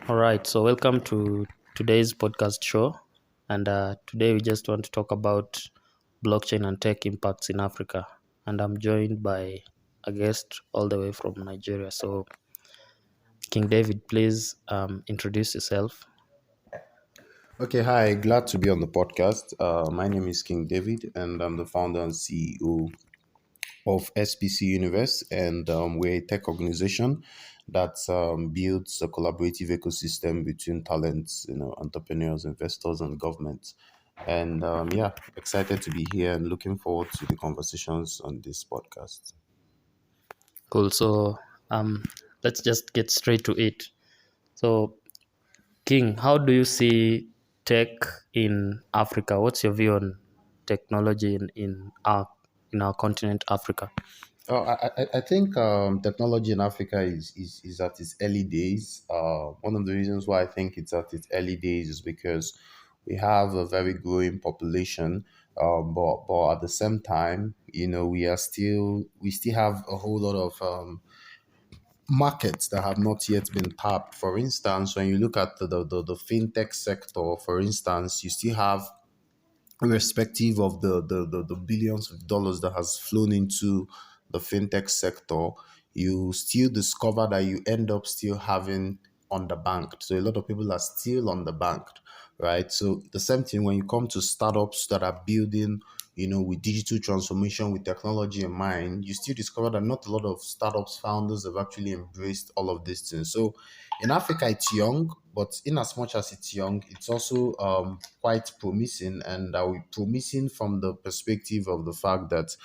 All right, so welcome to today's podcast show. And today we just want to talk about blockchain and tech impacts in Africa. And I'm joined by a guest all the way from Nigeria. So, King David, please introduce yourself. Okay, hi. Glad to be on the podcast. My name is King David, and I'm the founder and CEO of SPC Universe, and we're a tech organization that builds a collaborative ecosystem between talents, entrepreneurs, investors, and governments. And yeah, excited to be here and looking forward to the conversations on this podcast. Cool. So, um, let's just get straight to it. So, King, how do you see tech in Africa? What's your view on technology in our continent, Africa? I think technology in Africa is at its early days. One of the reasons why I think it's at its early days is because we have a very growing population, but at the same time, we still have a whole lot of markets that have not yet been tapped. For instance, when you look at the fintech sector, for instance, you still have, irrespective of the billions of dollars that has flown into the fintech sector, you still discover that you end up still having underbanked. So a lot of people are still underbanked, right? So the same thing when you come to startups that are building, with digital transformation, with technology in mind, you still discover that not a lot of startups founders have actually embraced all of these things. So in Africa, it's young, but in as much as it's young, it's also quite promising, and promising from the perspective of the fact that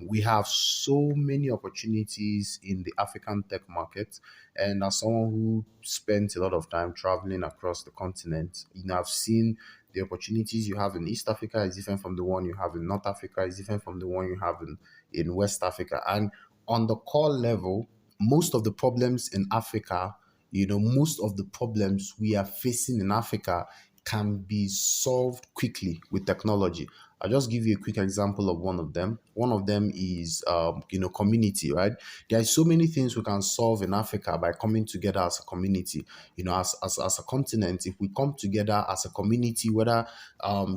we have so many opportunities in the African tech market. And as someone who spent a lot of time traveling across the continent, I've seen the opportunities you have in East Africa is different from the one you have in North Africa, is different from the one you have in West Africa. And on the core level, most of the problems in Africa, most of the problems we are facing in Africa can be solved quickly with technology. I'll just give you a quick example of one of them. One of them is, community, right? There are so many things we can solve in Africa by coming together as a community. As a continent, if we come together as a community, whether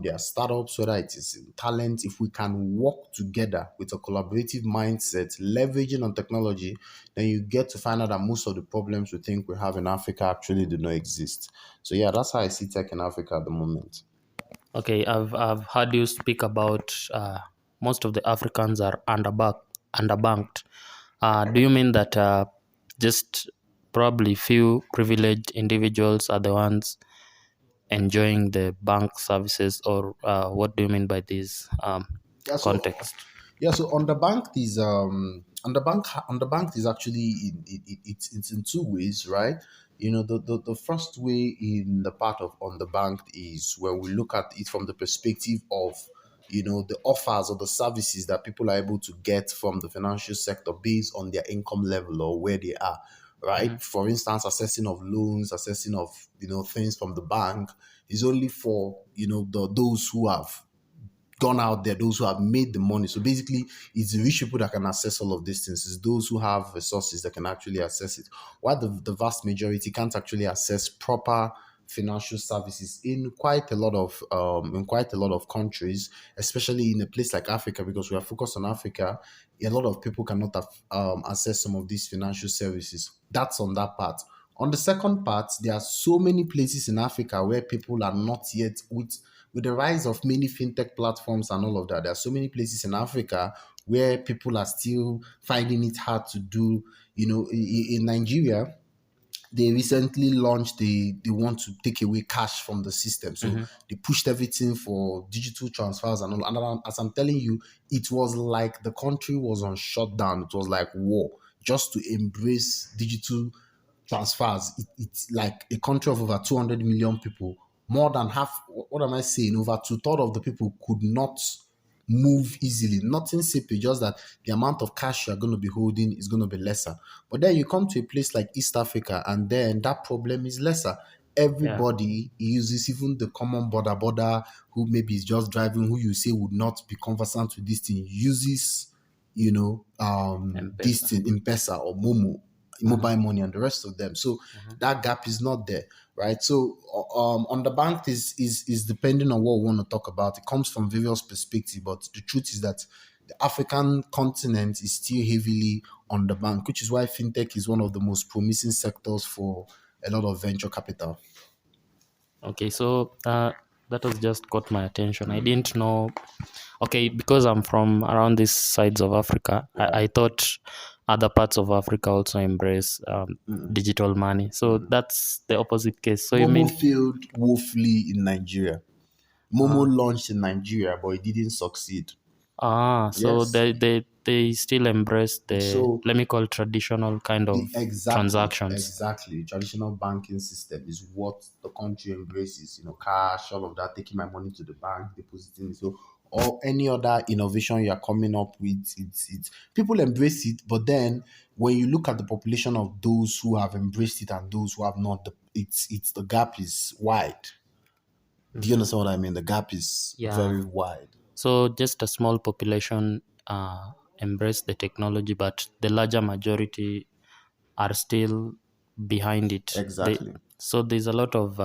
there are startups, whether it is in talent, if we can work together with a collaborative mindset, leveraging on technology, then you get to find out that most of the problems we think we have in Africa actually do not exist. So yeah, that's how I see tech in Africa at the moment. Okay, I've heard you speak about most of the Africans are underbanked. Do you mean that just probably few privileged individuals are the ones enjoying the bank services, or what do you mean by this Yeah, so context? underbanked is underbanked is actually it's in two ways, right? The first way in the part of underbanked is when we look at it from the perspective of the offers or the services that people are able to get from the financial sector based on their income level or where they are, Mhm. right? For instance, assessing of loans, assessing of things from the bank is only for those who have gone out there, those who have made the money. So basically, it's the rich people that can access all of these things. It's those who have resources that can actually access it. While the vast majority can't actually access proper financial services in quite a lot of countries, especially in a place like Africa, because we are focused on Africa. A lot of people cannot have, access some of these financial services. That's on that part. On the second part, there are so many places in Africa where people are not yet with the rise of many fintech platforms and all of that. There are so many places in Africa where people are still finding it hard to do. In Nigeria, they recently launched they want to take away cash from the system. So Mhm. they pushed everything for digital transfers and all. And as I'm telling you, it was like the country was on shutdown. It was like war just to embrace digital transfers. It's like a country of over 200 million people. More than half, what am I saying? Over two-thirds of the people could not move easily. Nothing simple, just that the amount of cash you're going to be holding is going to be lesser. But then you come to a place like East Africa, and then that problem is lesser. Yeah, Everybody uses, even the common border who maybe is just driving, who you say would not be conversant with this thing, uses, this M-Pesa. thing, M-Pesa or Momo. mobile money and the rest of them. So that gap is not there, right? So underbanked is depending on what we want to talk about. It comes from various perspectives, but the truth is that the African continent is still heavily underbanked, which is why fintech is one of the most promising sectors for a lot of venture capital. Okay, so that has just caught my attention. I didn't know. Okay, because I'm from around these sides of Africa, Yeah. I thought other parts of Africa also embrace digital money. So that's the opposite case. So you Momo mean failed woefully in Nigeria. Momo ah launched in Nigeria, but it didn't succeed. so Yes. they still embrace the, So let me call, traditional kind of transactions. exactly. Traditional banking system is what the country embraces. Cash, all of that, taking my money to the bank, depositing it. So, or any other innovation you are coming up with, it's people embrace it. But then, when you look at the population of those who have embraced it and those who have not, it's the gap is wide. Do you understand what I mean? The gap is Yeah. very wide. So just a small population embrace the technology, but the larger majority are still behind it. Exactly. So there's a lot of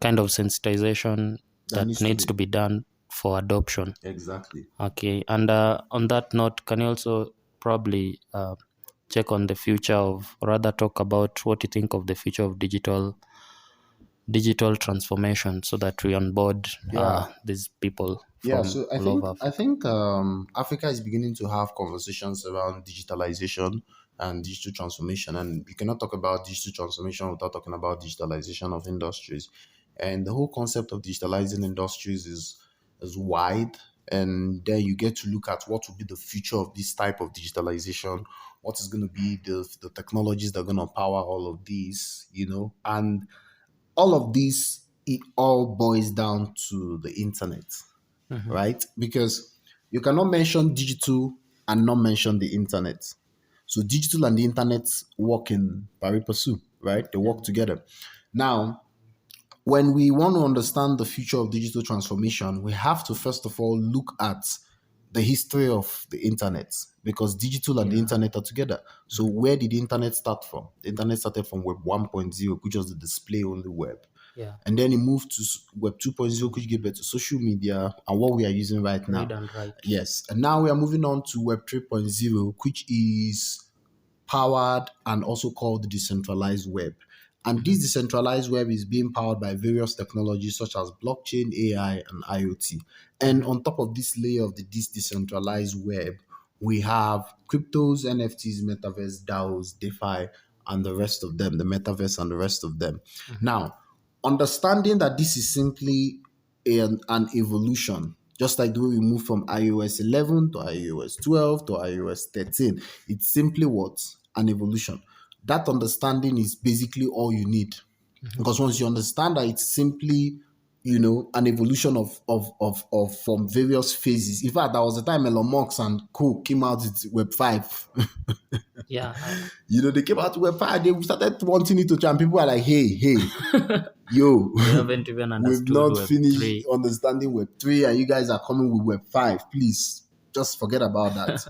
kind of sensitization That that needs to needs be to be done for adoption. exactly. Okay, and on that note, can you also probably check on the future of, rather talk about what you think of the future of digital transformation, so that we onboard Yeah. these people Yeah, from so I all over think I Africa. think Africa is beginning to have conversations around digitalization and digital transformation, and you cannot talk about digital transformation without talking about digitalization of industries. And the whole concept of digitalizing industries is wide, and then you get to look at what will be the future of this type of digitalization, what is going to be the technologies that are going to power all of these, and all of this, it all boils down to the internet, right? Because you cannot mention digital and not mention the internet. So digital and the internet work in pari passu, right? They work together. Now, when we want to understand the future of digital transformation, we have to first of all look at the history of the internet, because digital and the Yeah, internet are together. So where did the internet start from? The internet started from Web 1.0, which was the display only web. yeah. And then it moved to Web 2.0, which gave birth to social media and what we are using right Read now. and write. Yes. And now we are moving on to Web 3.0, which is powered and also called the decentralized web. And this decentralized web is being powered by various technologies such as blockchain, AI, and IoT. And on top of this layer of this decentralized web, we have cryptos, NFTs, metaverse, DAOs, DeFi, and the rest of them, the metaverse and the rest of them. Now, understanding that this is simply an evolution, just like the way we move from iOS 11 to iOS 12 to iOS 13. It's simply what? An evolution. That understanding is basically all you need. Because once you understand that it's simply, an evolution of from various phases. In fact, there was a time Elon Musk and Co came out with Web 5. Yeah, They came out with Web 5, they started wanting it to try, and people are like, hey, yo, we haven't even we've understood not Web finished 3. understanding Web 3 and you guys are coming with Web 5. Please just forget about that.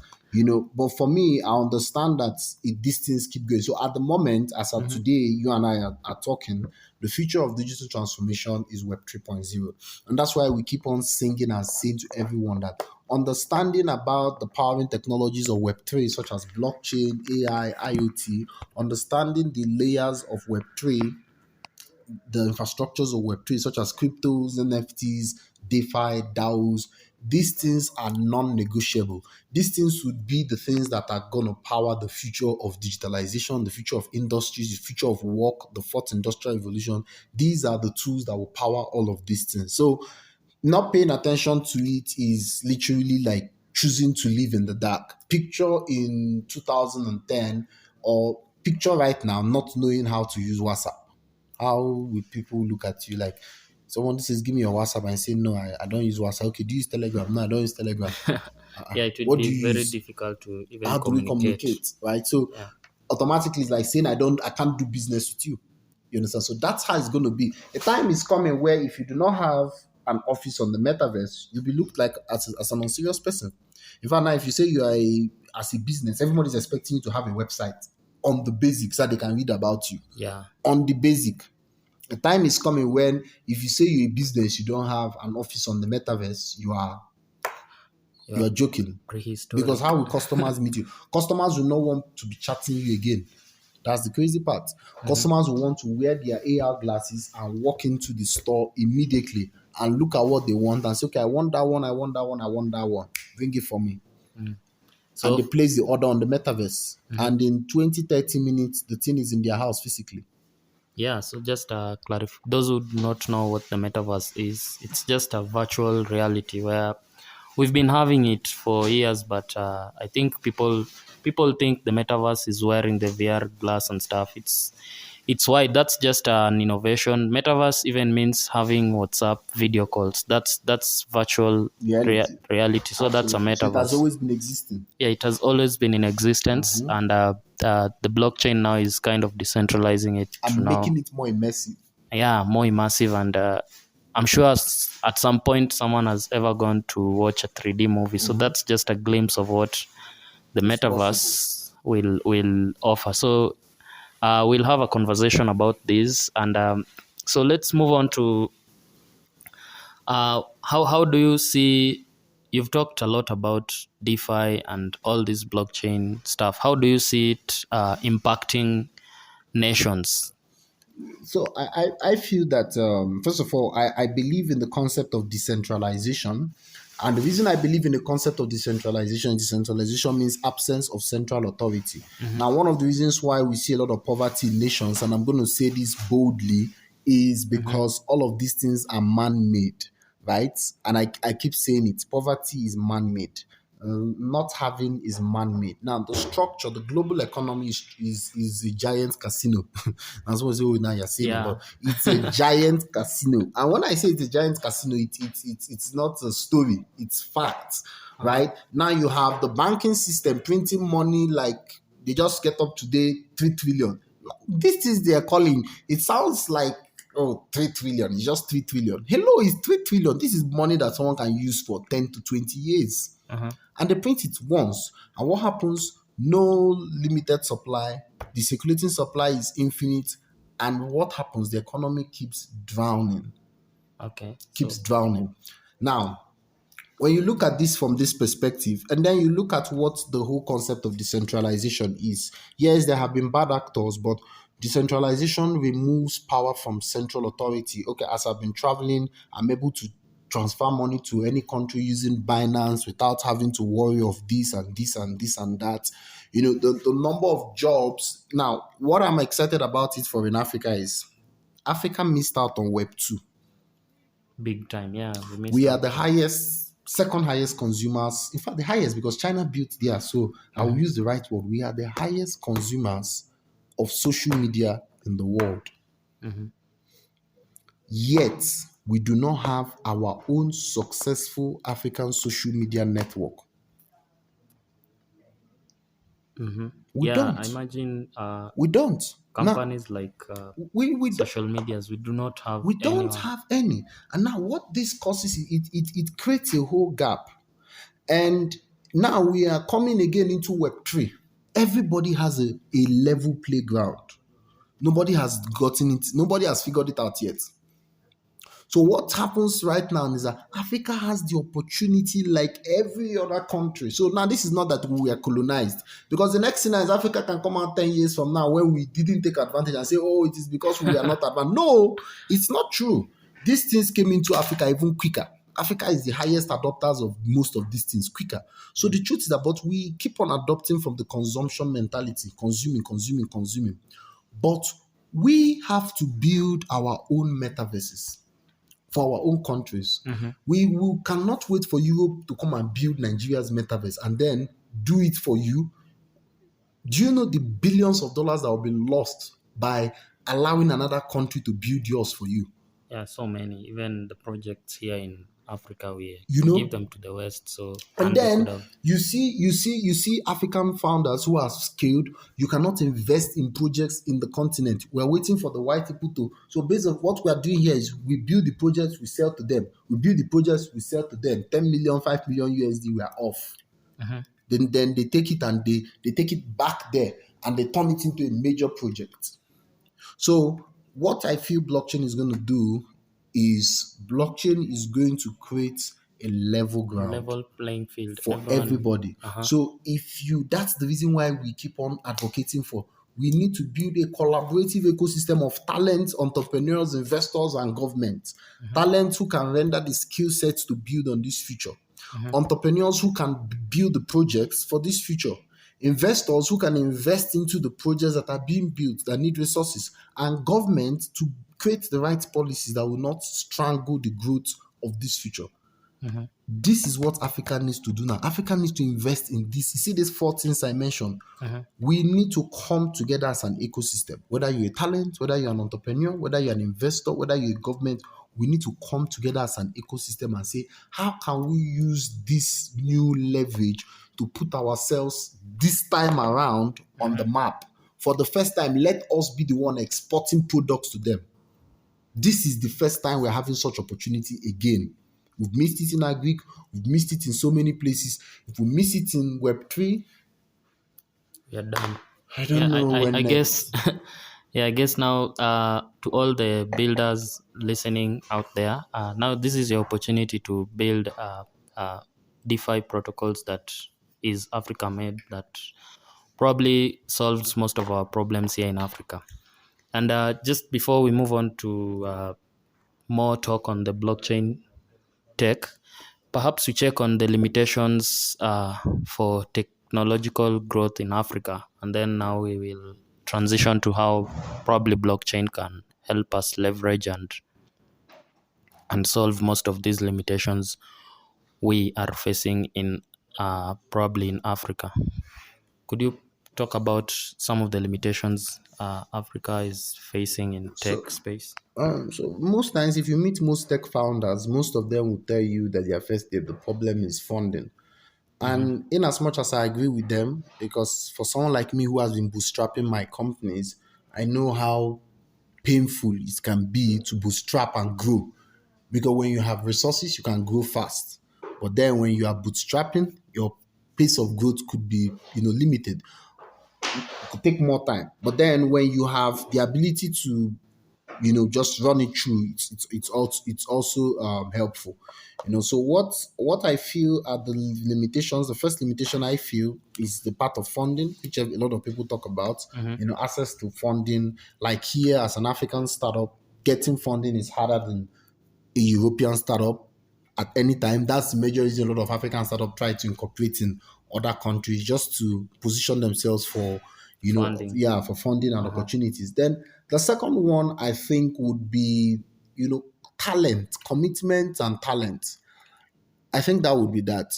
But for me, I understand that these things keep going. So at the moment, as of today, you and I are talking, the future of digital transformation is Web 3.0. And that's why we keep on singing and saying to everyone that understanding about the powering technologies of Web 3, such as blockchain, AI, IoT, understanding the layers of Web 3, the infrastructures of Web3, such as cryptos, NFTs, DeFi, DAOs, these things are non-negotiable. These things would be the things that are going to power the future of digitalization, the future of industries, the future of work, the fourth industrial revolution. These are the tools that will power all of these things. So not paying attention to it is literally like choosing to live in the dark. Picture in 2010 or picture right now not knowing how to use WhatsApp. How will people look at you like someone says, give me your WhatsApp and say, no, I don't use WhatsApp. Okay, do you use Telegram? No, I don't use Telegram. Yeah, it would What do be you very use? difficult to even How do we communicate. communicate? Right. So Yeah. automatically it's like saying I can't do business with you. You understand? So that's how it's going to be. A time is coming where if you do not have an office on the metaverse, you'll be looked like as an unserious person. In fact, now if you say you are as a business, everybody's expecting you to have a website. on the basics so that they can read about you. Yeah. On the basic. The time is coming when if you say you're a business, you don't have an office on the metaverse, you You're are joking. Because prehistoric. how will customers meet you? Customers will not want to be chatting you again. That's the crazy part. Customers will want to wear their AR glasses and walk into the store immediately and look at what they want and say, okay, I want that one, I want that one, I want that one. Bring it for me. And So they place the order on the metaverse. And in 20, 30 minutes, the thing is in their house physically. yeah, so just clarify those who do not know what the metaverse is. It's just a virtual reality where we've been having it for years, but I think people think the metaverse is wearing the VR glass and stuff. It's why that's just an innovation. Metaverse even means having WhatsApp video calls. That's virtual Reality. reality. So that's a Absolutely. So it has metaverse. always been existing. Yeah, it has always been in existence, and the blockchain now is kind of decentralizing it to And now. making it more immersive. Yeah, more immersive, and I'm sure at some point someone has ever gone to watch a 3D movie. So that's just a glimpse of what the It's possible. metaverse will offer. So we'll have a conversation about this, and so let's move on to how do you see? You've talked a lot about DeFi and all this blockchain stuff. How do you see it impacting nations? So I feel that first of all, I believe in the concept of decentralization. And the reason I believe in the concept of decentralization means absence of central authority. Now, one of the reasons why we see a lot of poverty in nations, and I'm going to say this boldly, is because all of these things are man-made, right? And I keep saying it, poverty is man-made. Not having is man-made. Now, the structure, the global economy is a giant casino. That's what now you're saying Yeah. about. It's a giant casino. And when I say it's a giant casino, it's not a story, it's facts, right? Now you have the banking system printing money like they just get up today 3 trillion. This is they're calling, it sounds like, oh, 3 trillion, it's just 3 trillion. Hello, it's 3 trillion. This is money that someone can use for 10 to 20 years. And they print it once. And what happens? No limited supply. The circulating supply is infinite. And what happens? The economy keeps drowning. Okay. Keeps drowning. Now, when you look at this from this perspective, and then you look at what the whole concept of decentralization is, yes, there have been bad actors, but decentralization removes power from central authority. Okay, as I've been traveling, I'm able to transfer money to any country using Binance without having to worry of this and this and this and that. You know, the number of jobs. Now, what I'm excited about it for in Africa is Africa missed out on Web 2. Big time. Yeah, We are the highest, second highest consumers. In fact, the highest because China built there. So I will use the right word. We are the highest consumers of social media in the world. Yet, we do not have our own successful African social media network. We Yeah, don't. I imagine We don't. Now, companies like we don't. social medias, we do not have We don't anyone. have any. And now what this causes, it creates a whole gap. And now we are coming again into Web3. Everybody has a level playground. Nobody has gotten it. Nobody has figured it out yet. So what happens right now is that Africa has the opportunity like every other country. So now this is not that we are colonized, because the next thing is Africa can come out 10 years from now when we didn't take advantage and say, oh, it is because we are not advanced. No, it's not true. These things came into Africa even quicker. Africa is the highest adopters of most of these things quicker. So the truth is that but we keep on adopting from the consumption mentality, consuming. But we have to build our own metaverses for our own countries. We cannot wait for Europe to come and build Nigeria's metaverse and then do it for you. Do you know the billions of dollars that will be lost by allowing another country to build yours for you? Yeah, so many. Even the projects here in Africa, we give them to the West. So And we could then have, you see African founders who are skilled. You cannot invest in projects in the continent. We're waiting for the white people to. So based on what we are doing here is we build the projects, we sell to them. We build the projects, we sell to them. 10 million, 5 million USD, we are off. Then they take it and they take it back there and they turn it into a major project. So what I feel blockchain is going to do is blockchain is going to create a level ground Level playing field. for Everyone. everybody. Uh-huh. So if you that's the reason why we keep on advocating for we need to build a collaborative ecosystem of talents, entrepreneurs, investors, and governments. Talents who can render the skill sets to build on this future. Entrepreneurs who can build the projects for this future. Investors who can invest into the projects that are being built that need resources. And government to create the right policies that will not strangle the growth of this future. This is what Africa needs to do now. Africa needs to invest in this. You see these four things I mentioned. We need to come together as an ecosystem. Whether you're a talent, whether you're an entrepreneur, whether you're an investor, whether you're a government, we need to come together as an ecosystem and say, how can we use this new leverage to put ourselves this time around on the map? For the first time, let us be the one exporting products to them. This is the first time we're having such opportunity again. We've missed it in Agric. We've missed it in so many places. If we miss it in Web3, We are done. I Yeah, don't know I when guess. next. Yeah, I guess now, to all the builders listening out there, now this is your opportunity to build DeFi protocols that is Africa made, that probably solves most of our problems here in Africa. And just before we move on to more talk on the blockchain tech, perhaps we check on the limitations for technological growth in Africa, and then now we will transition to how probably blockchain can help us leverage and solve most of these limitations we are facing in probably in Africa. Could you talk about some of the limitations Africa is facing in tech So, space? so most times, if you meet most tech founders, most of them will tell you that their first step, the problem is funding. And in as much as I agree with them, because for someone like me who has been bootstrapping my companies, I know how painful it can be to bootstrap and grow. Because when you have resources, you can grow fast. But then when you are bootstrapping, your pace of growth could be, limited. It could take more time. But then when you have the ability to, just run it through, it's also helpful. So what I feel are the limitations. The first limitation I feel is the part of funding, which a lot of people talk about. Access to funding. Like here, as an African startup, getting funding is harder than a European startup at any time. That's the major reason a lot of African startups try to incorporate in other countries just to position themselves for, Funding. for funding and opportunities. Then the second one I think would be, talent, commitment and talent. I think that would be that.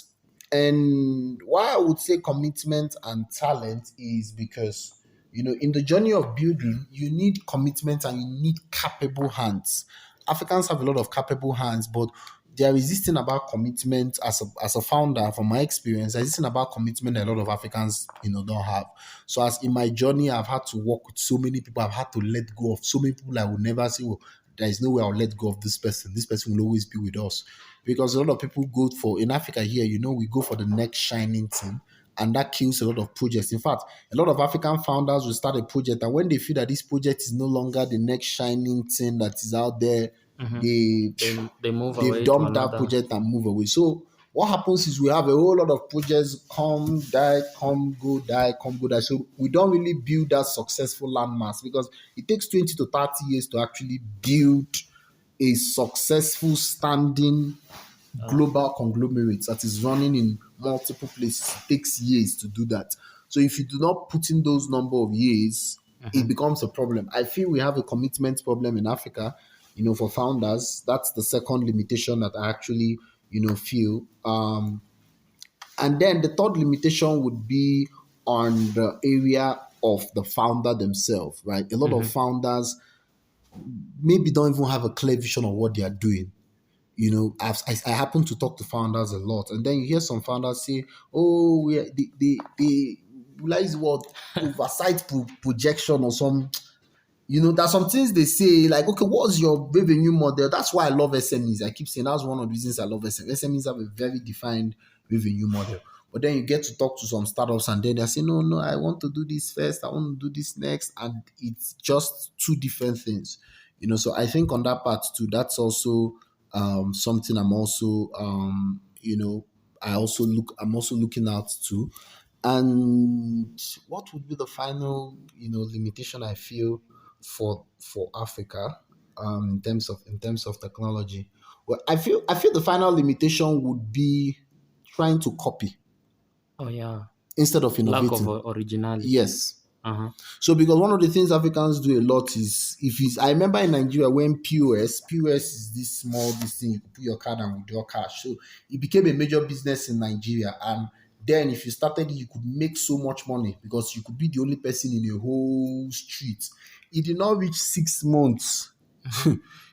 And why I would say commitment and talent is because, in the journey of building, you need commitment and you need capable hands. Africans have a lot of capable hands, but there is this thing about commitment as a founder, from my experience, there's this thing about commitment that a lot of Africans, don't have. So as in my journey, I've had to work with so many people, I've had to let go of so many people I would never say, oh, there is no way I'll let go of this person. This person will always be with us. Because a lot of people go for, in Africa here, we go for the next shining thing, and that kills a lot of projects. In fact, a lot of African founders will start a project, and when they feel that this project is no longer the next shining thing that is out there, they They move they've away to dumped that another. project and move away. So what happens is we have a whole lot of projects come, die, come, go, die, come, go, die. So we don't really build that successful landmass because it takes 20 to 30 years to actually build a successful standing global conglomerate that is running in multiple places. It takes years to do that. So if you do not put in those number of years, it becomes a problem. I feel we have a commitment problem in Africa, for founders. That's the second limitation that I actually, feel. And then the third limitation would be on the area of the founder themselves, right? A lot of founders maybe don't even have a clear vision of what they are doing. I happen to talk to founders a lot, and then you hear some founders say, "Oh, they realize what oversight projection or some." There's some things they say like, "Okay, what's your revenue model?" That's why I love SMEs. I keep saying that's one of the reasons I love SMEs. SMEs have a very defined revenue model. But then you get to talk to some startups and then they say, no, no, I want to do this first, I want to do this next. And it's just two different things. So I think on that part too, that's also something I'm also I'm also looking out to. And what would be the final, limitation I feel for Africa, in terms of technology? Well, I feel the final limitation would be trying to copy Oh yeah, instead of lack of innovating. originality. Yes. Uh-huh. So because one of the things Africans do a lot is, I remember in Nigeria when POS is this small this thing, you put your card and withdraw cash. So it became a major business in Nigeria. And then if you started, you could make so much money because you could be the only person in a whole street. It did not reach 6 months.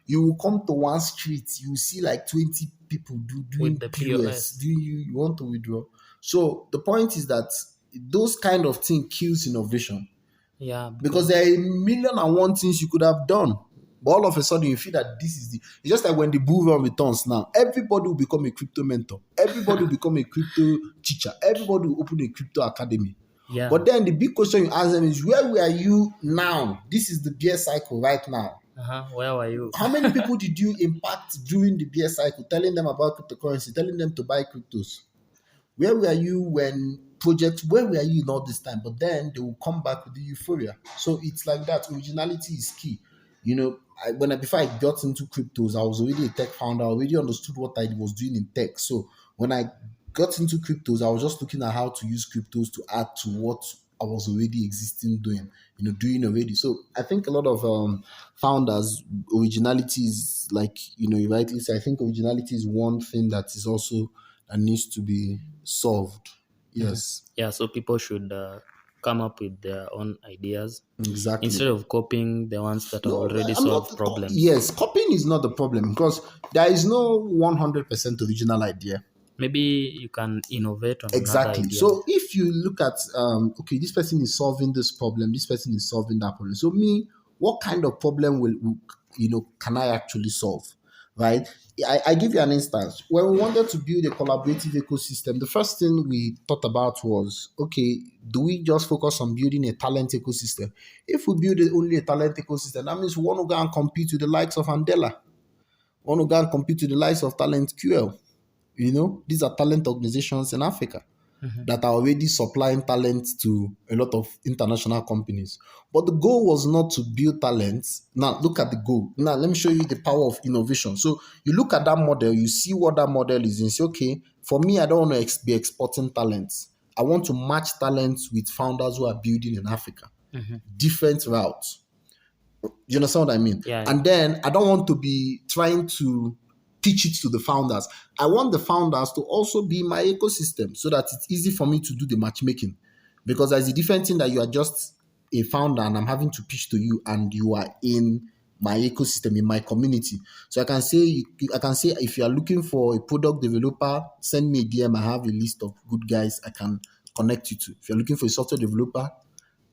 You will come to one street, you will see like 20 people With doing the POS. POS. Do you want to withdraw? So the point is that those kind of thing kills innovation Yeah, because because there are a million and one things you could have done. But all of a sudden, you feel that it's just like when the bull run returns now. Everybody will become a crypto mentor. Everybody will become a crypto teacher. Everybody will open a crypto academy. yeah. But then the big question you ask them is, where were you now? This is the bear cycle right now. Uh-huh. Where were you? How many people did you impact during the bear cycle, telling them about cryptocurrency, telling them to buy cryptos? Where were you where were you in all this time? But then they will come back with the euphoria. So it's like that. Originality is key. Before I got into cryptos, I was already a tech founder. I already understood what I was doing in tech. So when I got into cryptos, I was just looking at how to use cryptos to add to what I was already existing doing already. So I think a lot of founders, originality is like, you rightly say, I think originality is one thing that is also that needs to be solved. Yes, Yeah, so people should come up with their own ideas exactly. instead of copying the ones that have No, already I'm not. solved problems. Yes, copying is not the problem because there is no 100% original idea. Maybe you can innovate on another Exactly. idea. So if you look at, okay, this person is solving this problem, this person is solving that problem. So me, what kind of problem can I actually solve? Right? I give you an instance. When we wanted to build a collaborative ecosystem, the first thing we thought about was, okay, do we just focus on building a talent ecosystem? If we build only a talent ecosystem, that means we want to go and compete with the likes of Andela. We want to go and compete with the likes of Talent QL. These are talent organizations in Africa that are already supplying talent to a lot of international companies. But the goal was not to build talents. Now, look at the goal. Now, let me show you the power of innovation. So, you look at that model, you see what that model is, and you say, okay, for me, I don't want to be exporting talents. I want to match talents with founders who are building in Africa. Different routes. You understand what I mean? Yeah, And then I don't want to be trying to teach it to the founders. I want the founders to also be my ecosystem so that it's easy for me to do the matchmaking. Because there's a different thing that you are just a founder and I'm having to pitch to you and you are in my ecosystem, in my community. So I can say if you are looking for a product developer, send me a DM. I have a list of good guys I can connect you to. If you're looking for a software developer,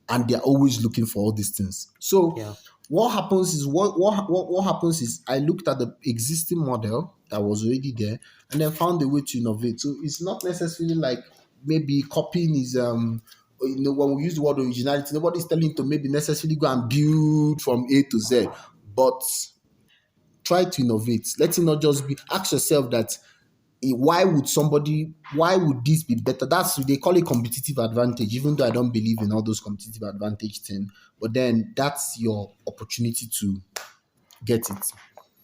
and they're always looking for all these things. So yeah, what happens is I looked at the existing model that was already there and then found a way to innovate. So it's not necessarily like maybe copying is when we use the word originality, nobody's telling you to maybe necessarily go and build from A to Z, but try to innovate. Let it not just be ask yourself that why would this be better? That's they call it competitive advantage, even though I don't believe in all those competitive advantage thing. But then that's your opportunity to get it.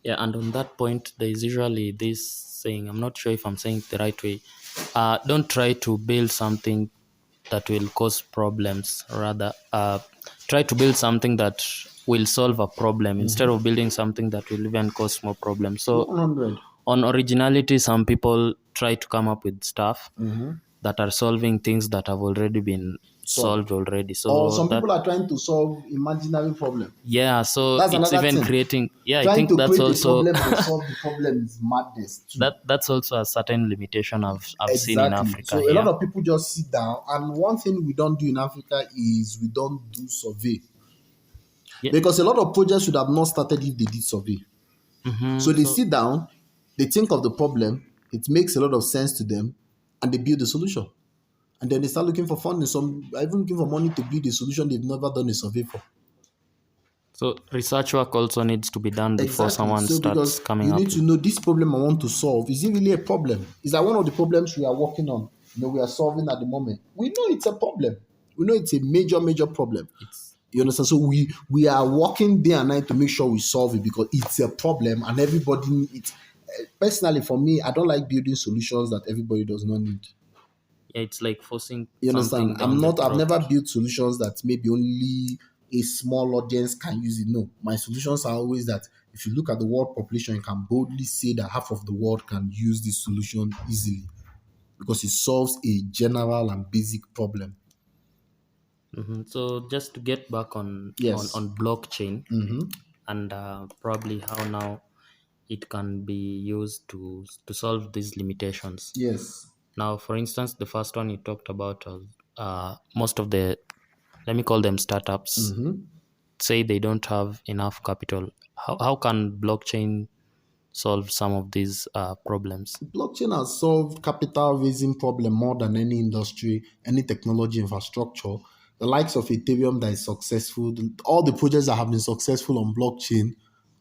yeah. And on that point, there is usually this saying. I'm not sure if I'm saying it the right way. Don't try to build something that will cause problems. Rather, try to build something that will solve a problem instead of building something that will even cause more problems. So 100. on originality, some people try to come up with stuff that are solving things that have already been So, solved already. or So some that, people are trying to solve imaginary problem. yeah, so That's it's another even thing. creating, yeah, I Trying think to that's create a also problem and solve the problem is madness too. that's also a certain limitation I've seen in Exactly. Africa So a lot here. of people just sit down, and one thing we don't do in Africa is we don't do survey Yeah. because a lot of projects should have not started if they did survey. So they So sit down, they think of the problem, it makes a lot of sense to them, and they build a solution. And then they start looking for funding. Some are even looking for money to build a solution they've never done a survey for. So research work also needs to be done before Exactly. someone So starts because coming you up need to with. know this problem I want to solve, is it really a problem? Is that one of the problems we are working on? We are solving at the moment. We know it's a problem. We know it's a major, major problem. It's You understand? So we are working day and night to make sure we solve it because it's a problem and everybody needs. Personally, for me, I don't like building solutions that everybody does not need. Yeah, it's like forcing You understand? something down the I've throat. never built solutions that maybe only a small audience can use it. No, my solutions are always that if you look at the world population, you can boldly say that half of the world can use this solution easily because it solves a general and basic problem. So just to get back on Yes. blockchain Mm-hmm. and probably how now it can be used to solve these limitations. Yes. Now, for instance, the first one you talked about was most of the, let me call them startups, Mm-hmm. say they don't have enough capital. How can blockchain solve some of these problems? Blockchain has solved capital raising problem more than any industry, any technology infrastructure. The likes of Ethereum that is successful, all the projects that have been successful on blockchain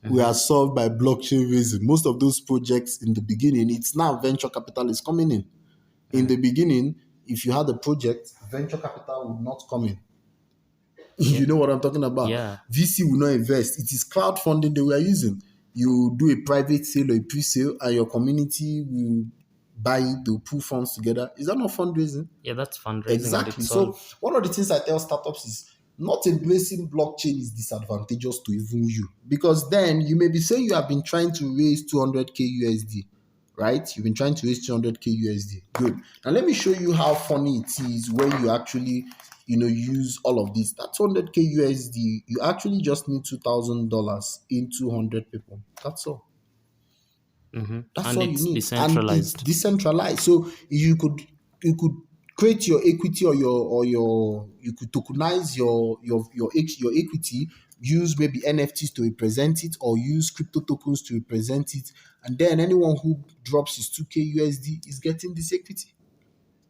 were solved by blockchain raising. Most of those projects in the beginning, it's now venture capital is coming in. In the beginning, if you had a project, venture capital would not come in. Yeah, You know what I'm talking about? yeah, VC will not invest. It is crowdfunding they were using. You do a private sale or a pre-sale, and your community will buy it, they'll pull funds together. Is that not fundraising? yeah. That's fundraising and Exactly. it's So all. one of the things I tell startups is not embracing blockchain is disadvantageous to even you because then you may be saying you have been trying to raise 200k USD, right? You've been trying to raise 200k USD. Good. Now let me show you how funny it is when you actually use all of this. That 200k USD, you actually just need $2,000 in 200 people. That's all. That's And all you it's need, and it's decentralized. decentralized. So you could create your equity or you could tokenize your equity. Use maybe NFTs to represent it, or use crypto tokens to represent it, and then anyone who drops his 2k USD is getting this equity,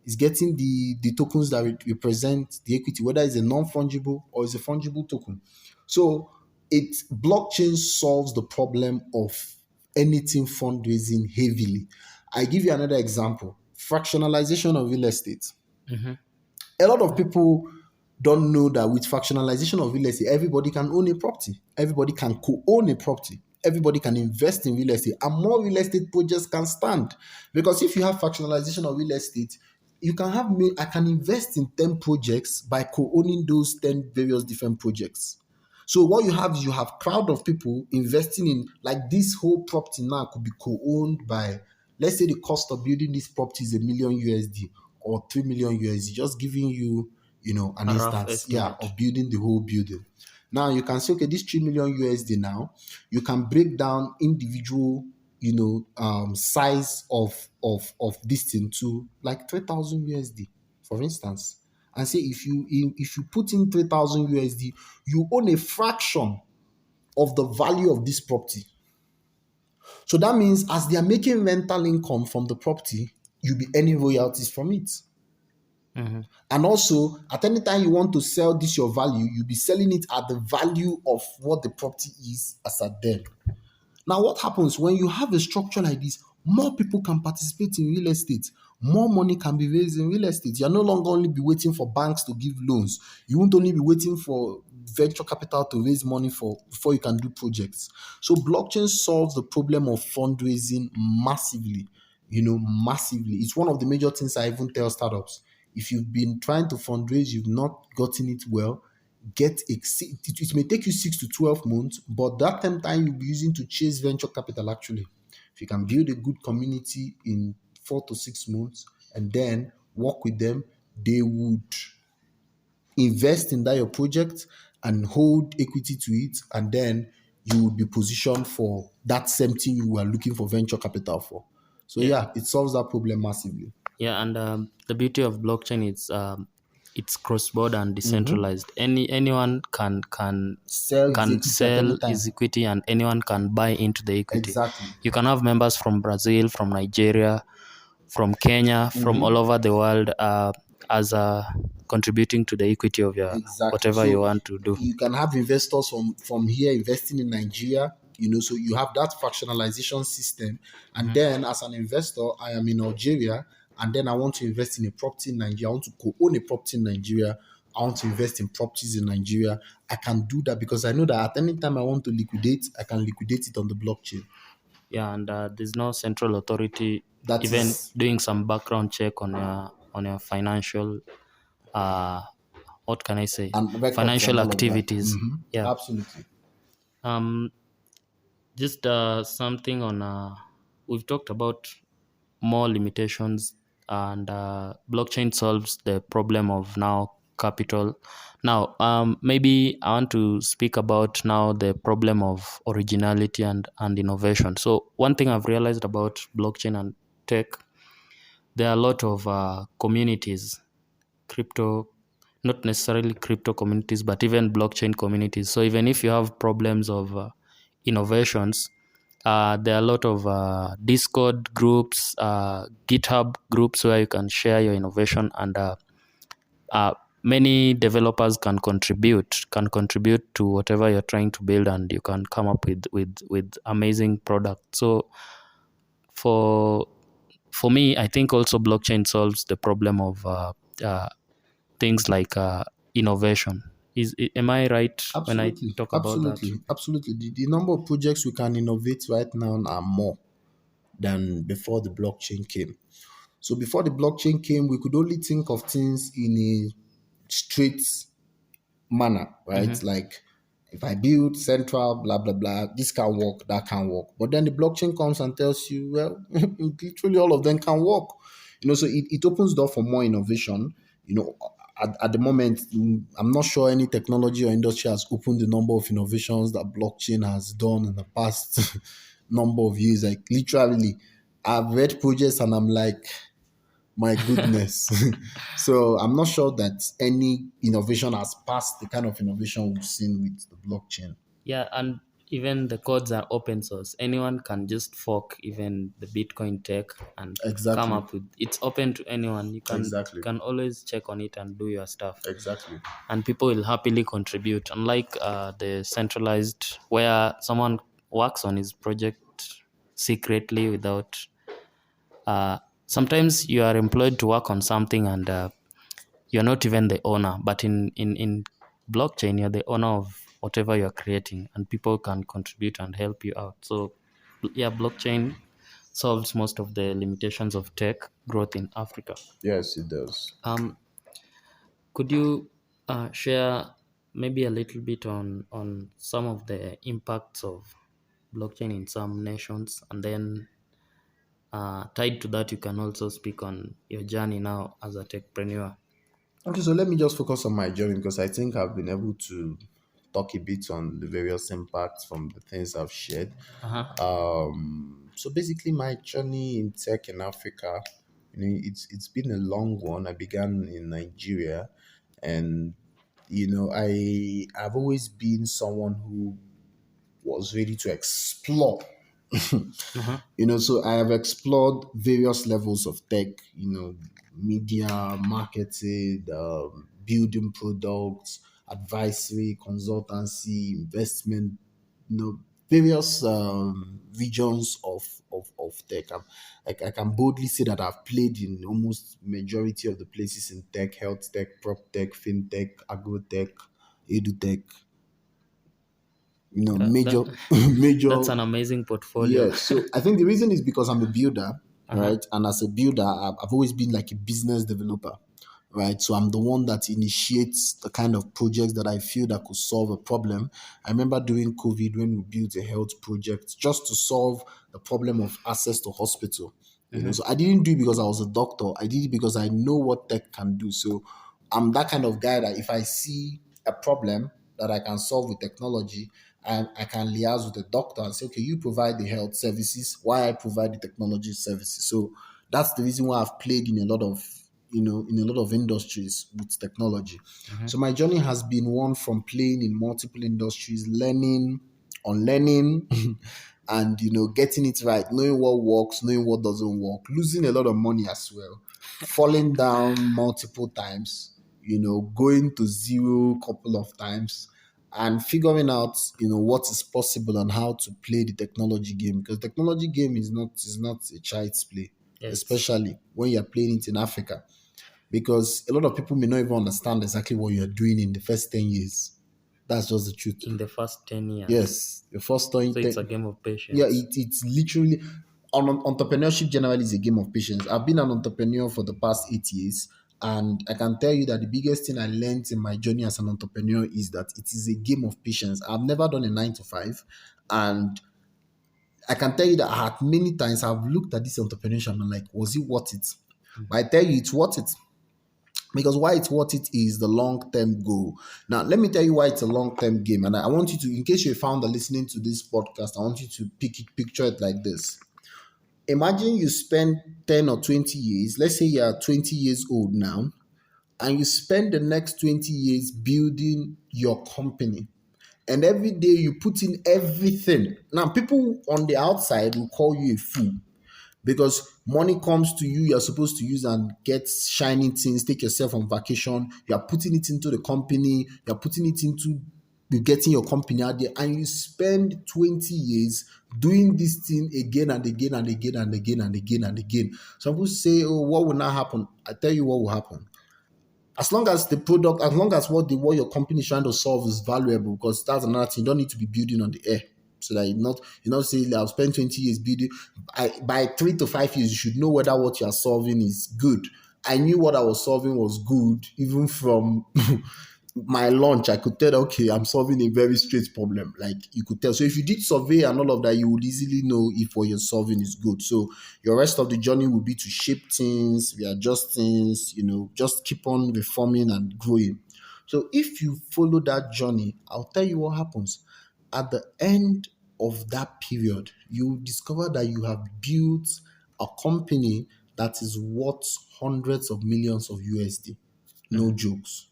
is getting the tokens that represent the equity, whether it's a non-fungible or it's a fungible token. So it blockchain solves the problem of anything fundraising heavily. I give you another example: fractionalization of real estate. A lot of people don't know that with fractionalization of real estate, everybody can own a property. Everybody can co-own a property. Everybody can invest in real estate, and more real estate projects can stand. Because if you have fractionalization of real estate, you can have me. I can invest in 10 projects by co-owning those 10 various different projects. So what you have is you have crowd of people investing in, like, this whole property now could be co-owned by, let's say the cost of building this property is $1 million USD or $3 million USD, just giving you, an A rough instance, yeah, estimate. of building the whole building. Now you can say, okay, this $3 million USD now, you can break down individual, size of this thing to like 3,000 USD, for instance. And say if you put in 3,000 USD, you own a fraction of the value of this property. So that means as they are making rental income from the property, you'll be earning royalties from it. And also, at any time you want to sell this your value, you'll be selling it at the value of what the property is as at then. Now, what happens when you have a structure like this? More people can participate in real estate. More money can be raised in real estate. You're no longer only be waiting for banks to give loans. You won't only be waiting for venture capital to raise money for before you can do projects. So blockchain solves the problem of fundraising massively. Massively. It's one of the major things I even tell startups. If you've been trying to fundraise, you've not gotten it well, it may take you 6 to 12 months, but that time you'll be using to chase venture capital. Actually, if you can build a good community in 4 to 6 months and then work with them, they would invest in that your project and hold equity to it, and then you would be positioned for that same thing you were looking for venture capital for. So Yeah, yeah, it solves that problem massively. yeah, and the beauty of blockchain is it's cross-border and Mm-hmm. decentralized. Anyone Sell his can equity at any sell time. his equity, and anyone can buy into the equity. Exactly. You can have members from Brazil, from Nigeria, from Kenya, from Mm-hmm. all over the world. as contributing to the equity of your Exactly. whatever you So want to do. you can have investors from here investing in Nigeria. So you have that fractionalization system, and then as an investor, I am in Algeria, and then I want to invest in a property in Nigeria. I want to co-own a property in Nigeria. I want to invest in properties in Nigeria. I can do that because I know that at any time I want to liquidate, I can liquidate it on the blockchain. Yeah, and there's no central authority That even is doing some background check on your financial uh what can I say, and records and financial all of that. activities. Yeah. Absolutely. um just something on we've talked about more limitations, and blockchain solves the problem of now capital. Now maybe I want to speak about now the problem of originality and innovation. So one thing I've realized about blockchain and tech, there are a lot of communities, crypto, not necessarily crypto communities, but even blockchain communities. So even if you have problems of innovations, there are a lot of Discord groups, GitHub groups where you can share your innovation, and uh, many developers can contribute to whatever you're trying to build, and you can come up with amazing product. So for for me, I think also blockchain solves the problem of uh, things like innovation. Am I right when I Absolutely. talk about that? Absolutely. Absolutely. The number of projects we can innovate right now are more than before the blockchain came. So before the blockchain came, we could only think of things in a straight manner, right? Like if I build central, blah, blah, blah, this can work, that can work. But then the blockchain comes and tells you, well, literally all of them can work. So it opens door for more innovation. At the moment, I'm not sure any technology or industry has opened the number of innovations that blockchain has done in the past number of years. Like literally, I've read projects and I'm like, my goodness. So I'm not sure that any innovation has passed the kind of innovation we've seen with the blockchain. Yeah, and even the codes are open source. Anyone can just fork even the Bitcoin tech and come Exactly. up with. It's open to anyone. You Exactly. can always check on it and do your stuff, Exactly. and people will happily contribute. Unlike the centralized, where someone works on his project secretly without. Sometimes you are employed to work on something, and you're not even the owner, but in blockchain you're the owner of whatever you're creating, and people can contribute and help you out. So yeah, blockchain solves most of the limitations of tech growth in Africa. Yes, it does. um could you share maybe a little bit on some of the impacts of blockchain in some nations, and then tied to that you can also speak on your journey now as a techpreneur. Okay, so let me just focus on my journey because I think I've been able to talk a bit on the various impacts from the things I've shared. Uh-huh. So basically, my journey in tech in Africa, it's been a long one. I began in Nigeria, and I've always been someone who was ready to explore. Uh-huh. So I have explored various levels of tech, media, marketing, building products, advisory, consultancy, investment, various regions of tech. I can boldly say that I've played in almost majority of the places in tech, health tech, prop tech, fintech, agro tech, edu tech, That major, major. that's an amazing portfolio. Yes. So I think the reason is because I'm a builder, Uh-huh. right? And as a builder, I've always been like a business developer, right? So I'm the one that initiates the kind of projects that I feel that could solve a problem. I remember during COVID when we built a health project just to solve the problem of access to hospital. So I didn't do it because I was a doctor. I did it because I know what tech can do. So I'm that kind of guy that if I see a problem that I can solve with technology, and I can liaise with the doctor and say, okay, you provide the health services, why I provide the technology services. So that's the reason why I've played in a lot of, in a lot of industries with technology. So my journey has been one from playing in multiple industries, learning, unlearning, and getting it right, knowing what works, knowing what doesn't work, losing a lot of money as well. falling down multiple times, going to zero couple of times, and figuring out, what is possible and how to play the technology game. Because technology game is not a child's play, Yeah, it's especially when you're playing it in Africa. Because a lot of people may not even understand exactly what you're doing in the first 10 years. That's just the truth. in the first 10 years. Yes, the first time, So it's a game of yeah, patience. it's literally entrepreneurship generally is a game of patience. I've been an entrepreneur for the past 8 years, and I can tell you that the biggest thing I learned in my journey as an entrepreneur is that it is a game of patience. I've never done a 9 to 5, and I can tell you that I had many times I've looked at this entrepreneurship and I'm like, was it worth it? But I tell you, it's worth it. Because why it's worth it is the long-term goal. Now, let me tell you why it's a long-term game. And I want you to, in case you're a founder listening to this podcast, I want you to picture it like this. Imagine you spend 10 or 20 years, let's say you're 20 years old now, and you spend the next 20 years building your company. And every day you put in everything. Now, people on the outside will call you a fool because money comes to you, you're supposed to use and get shiny things, take yourself on vacation, you're putting it into the company, you're putting it into you getting your company out there, and you spend 20 years doing this thing again and again and again and again and again and again. Some people say, oh, what will not happen? I tell you what will happen. As long as the product, as long as what your company is trying to solve is valuable, because that's another thing, you don't need to be building on the air. So that you not say I'll spend 20 years building. By 3 to 5 years, you should know whether what you are solving is good. I knew what I was solving was good, even from my launch. I could tell, okay, I'm solving a very straight problem. Like you could tell. So if you did survey and all of that, you would easily know if what you're solving is good. So your rest of the journey will be to shape things, readjust things, just keep on reforming and growing. So if you follow that journey, I'll tell you what happens. At the end of that period, you discover that you have built a company that is worth hundreds of millions of USD. No jokes.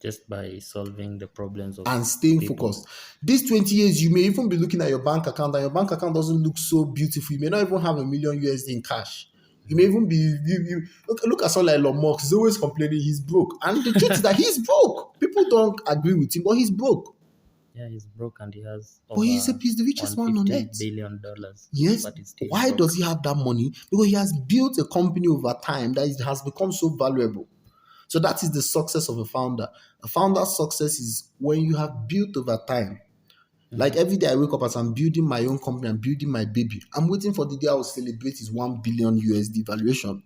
Just by solving the problems of And staying people. focused. These 20 years, you may even be looking at your bank account, and your bank account doesn't look so beautiful. You may not even have a million USD in cash. You may even be look at someone like Elon Musk. He's always complaining he's broke, and the truth is that he's broke. People don't agree with him, but he's broke. Yeah, he's broke and he has But over he's the richest man on $150 earth. billion, Yes. but he's still Why broke. does he have that money? Because he has built a company over time that has become so valuable. So that is the success of a founder. A founder's success is when you have built over time. Like every day I wake up as I'm building my own company, I'm building my baby. I'm waiting for the day I will celebrate his 1 billion USD valuation.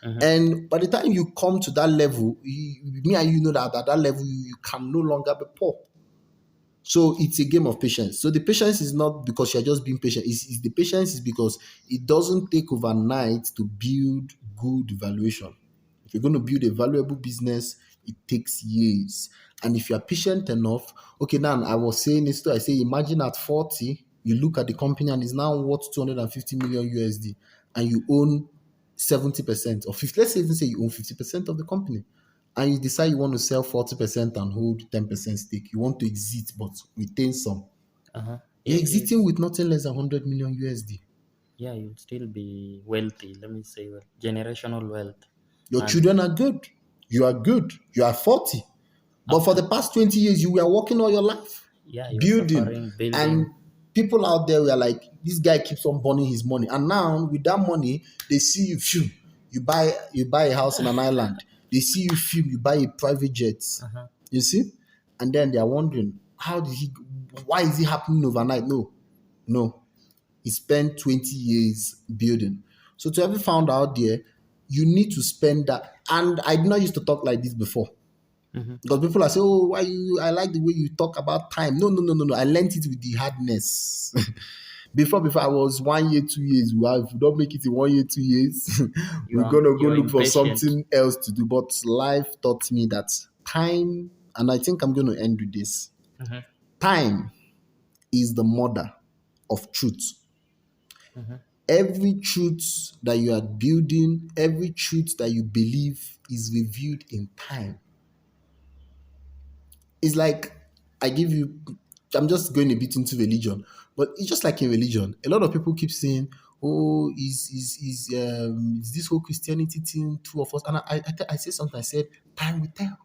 And by the time you come to that level, me and you know that at that level, you can no longer be poor. So it's a game of patience. So the patience is not because you're just being patient. It's the patience is because it doesn't take overnight to build good valuation. If you're going to build a valuable business, it takes years. And if you're patient enough, okay, now I was saying this too. I say, imagine at 40, you look at the company and it's now worth 250 million USD, and you own 70% or 50, let's even say you own 50% of the company, and you decide you want to sell 40% and hold 10% stake. You want to exit but retain some. Yeah, You're exiting it's, with nothing less than 100 million USD. yeah, you'd still be wealthy. Let me say, generational wealth. Your And children are good. You are good. You are 40. But for after, the past 20 years, you were working all your life, yeah, you're building. suffering, And building. people out there were like, this guy keeps on burning his money. And now with that money, they see you, phew, you buy a house in an island. They see you, phew, you buy a private jet. You see? And then they are wondering, why is it happening overnight? No. He spent 20 years building. So to every founder out there, you need to spend that. And I did not used to talk like this before. Because people are saying, oh, I like the way you talk about time. No. I learned it with the hardness. before I was 1 year, 2 years. Well, if we don't make it in 1 year, 2 years, we're gonna go You're look for impatient. something else to do. But life taught me that time, and I think I'm gonna end with this. Time is the mother of truth. Every truth that you are building, every truth that you believe is revealed in time. It's like I'm just going a bit into religion, but it's just like in religion. A lot of people keep saying, oh, is this whole Christianity thing true of us? And I say something. I said, time will tell.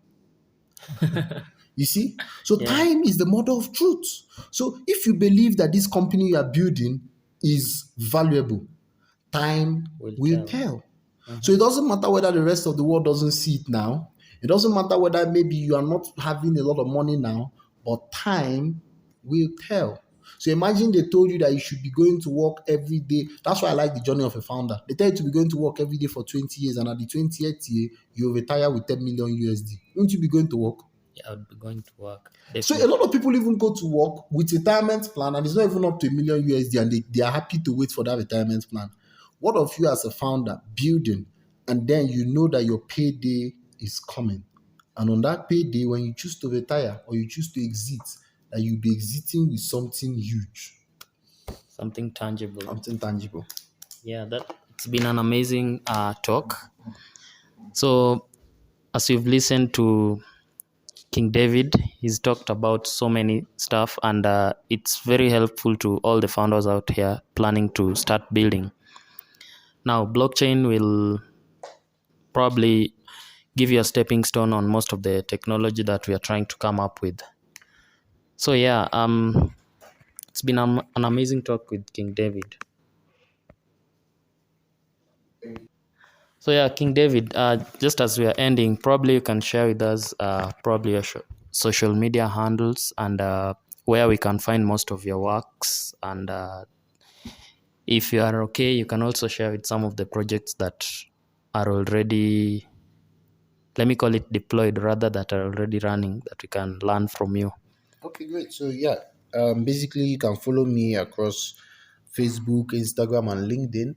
You see? So Yeah, time is the mother of truth. So if you believe that this company you are building is valuable, time will will tell. tell. So it doesn't matter whether the rest of the world doesn't see it now. It doesn't matter whether maybe you are not having a lot of money now, but time will tell. So imagine they told you that you should be going to work every day. That's why I like the journey of a founder. They tell you to be going to work every day for 20 years, and at the 20th year, you retire with 10 million USD. Won't you be going to work? Yeah, I would be going to work, So a definitely. lot of people even go to work with retirement plan and it's not even up to a million USD and they are happy to wait for that retirement plan. What of you as a founder building and then you know that your payday is coming? And on that payday, when you choose to retire or you choose to exit, that you'll be exiting with something huge, Something tangible. something tangible. Yeah, that it's been an amazing talk. So, as you've listened to King David, he's talked about so many stuff, and it's very helpful to all the founders out here planning to start building. Now, blockchain will probably give you a stepping stone on most of the technology that we are trying to come up with. So, yeah, it's been an amazing talk with King David. So yeah, King David, just as we are ending, probably you can share with us probably your social media handles and where we can find most of your works. And if you are okay, you can also share with some of the projects that are already, let me call it deployed rather, that are already running that we can learn from you. Okay, great. So yeah, basically you can follow me across Facebook, Instagram, and LinkedIn.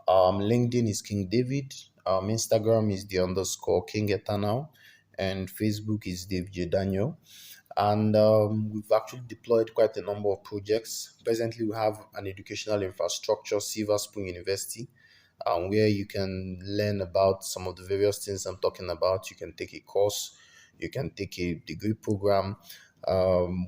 LinkedIn is King David. Instagram is the underscore King Eternal, and Facebook is Dave J Daniel. And we've actually deployed quite a number of projects. Presently, we have an educational infrastructure, Silver Spoon University, where you can learn about some of the various things I'm talking about. You can take a course, you can take a degree program.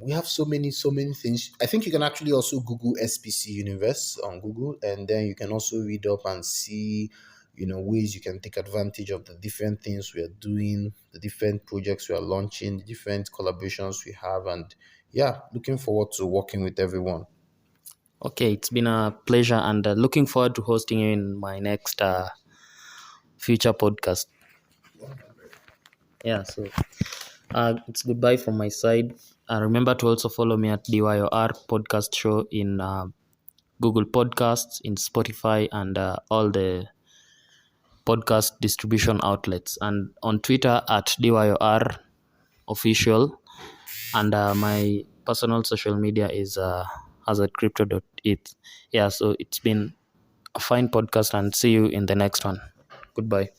We have so many things. I think you can actually also Google SPC Universe on Google, and then you can also read up and see, ways you can take advantage of the different things we are doing, the different projects we are launching, the different collaborations we have, and yeah, looking forward to working with everyone. Okay, it's been a pleasure and looking forward to hosting you in my next future podcast. Yeah, so it's goodbye from my side. Remember to also follow me at DYOR podcast show in Google Podcasts, in Spotify, and all the podcast distribution outlets, and on Twitter at DYOR official. And my personal social media is as at crypto.it. Yeah, so it's been a fine podcast, and see you in the next one. Goodbye.